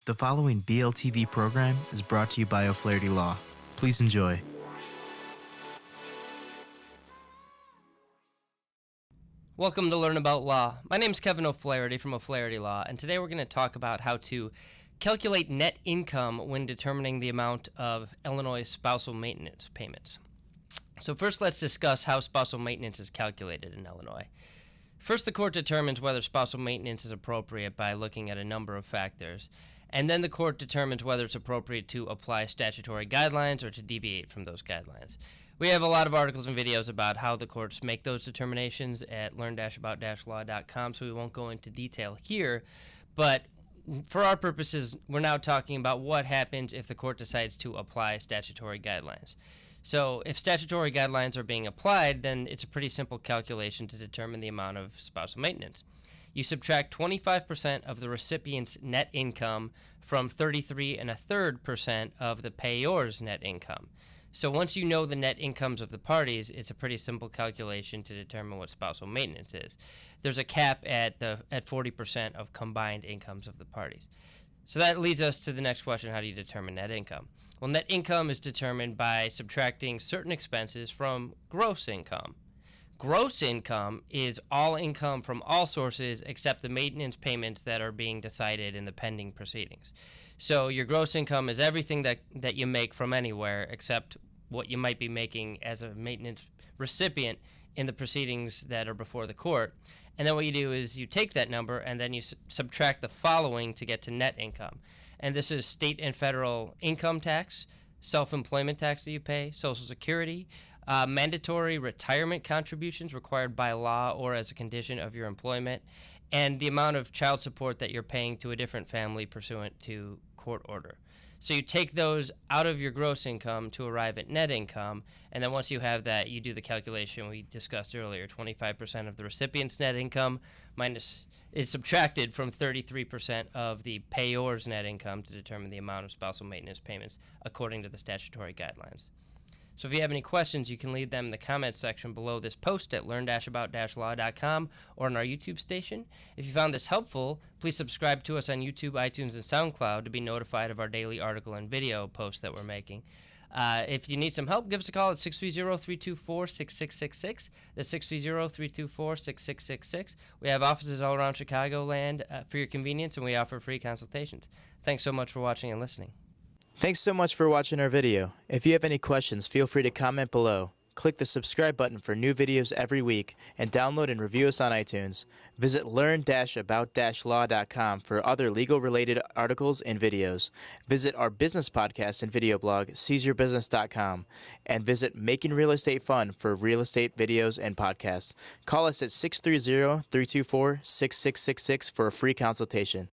The following BLTV program is brought to you by O'Flaherty Law. Please enjoy. Welcome to Learn About Law. My name is Kevin O'Flaherty from O'Flaherty Law, and today we're going to talk about how to calculate net income when determining the amount of Illinois spousal maintenance payments. So first, let's discuss how spousal maintenance is calculated in Illinois. First, the court determines whether spousal maintenance is appropriate by looking at a number of factors, and then the court determines whether it's appropriate to apply statutory guidelines or to deviate from those guidelines. We have a lot of articles and videos about how the courts make those determinations at learn-about-law.com, so we won't go into detail here, but for our purposes, we're now talking about what happens if the court decides to apply statutory guidelines. So if statutory guidelines are being applied, then it's a pretty simple calculation to determine the amount of spousal maintenance. You subtract 25% of the recipient's net income from 33.33% of the payor's net income. So once you know the net incomes of the parties, it's a pretty simple calculation to determine what spousal maintenance is. There's a cap at 40% of combined incomes of the parties. So that leads us to the next question: how do you determine net income? Well, net income is determined by subtracting certain expenses from gross income. Gross income is all income from all sources except the maintenance payments that are being decided in the pending proceedings. So your gross income is everything that you make from anywhere except what you might be making as a maintenance recipient in the proceedings that are before the court. And then what you do is you take that number and then you subtract the following to get to net income. And this is state and federal income tax, self-employment tax that you pay, Social Security, mandatory retirement contributions required by law or as a condition of your employment, and the amount of child support that you're paying to a different family pursuant to court order. So you take those out of your gross income to arrive at net income, and then once you have that, you do the calculation we discussed earlier. 25% of the recipient's net income is subtracted from 33% of the payor's net income to determine the amount of spousal maintenance payments according to the statutory guidelines. So if you have any questions, you can leave them in the comments section below this post at learn-about-law.com or on our YouTube station. If you found this helpful, please subscribe to us on YouTube, iTunes, and SoundCloud to be notified of our daily article and video posts that we're making. If you need some help, give us a call at 630-324-6666. That's 630-324-6666. We have offices all around Chicagoland for your convenience, and we offer free consultations. Thanks so much for watching and listening. Thanks so much for watching our video. If you have any questions, feel free to comment below. Click the subscribe button for new videos every week, and download and review us on iTunes. Visit learn-about-law.com for other legal-related articles and videos. Visit our business podcast and video blog, seizeyourbusiness.com, and visit Making Real Estate Fun for real estate videos and podcasts. Call us at 630-324-6666 for a free consultation.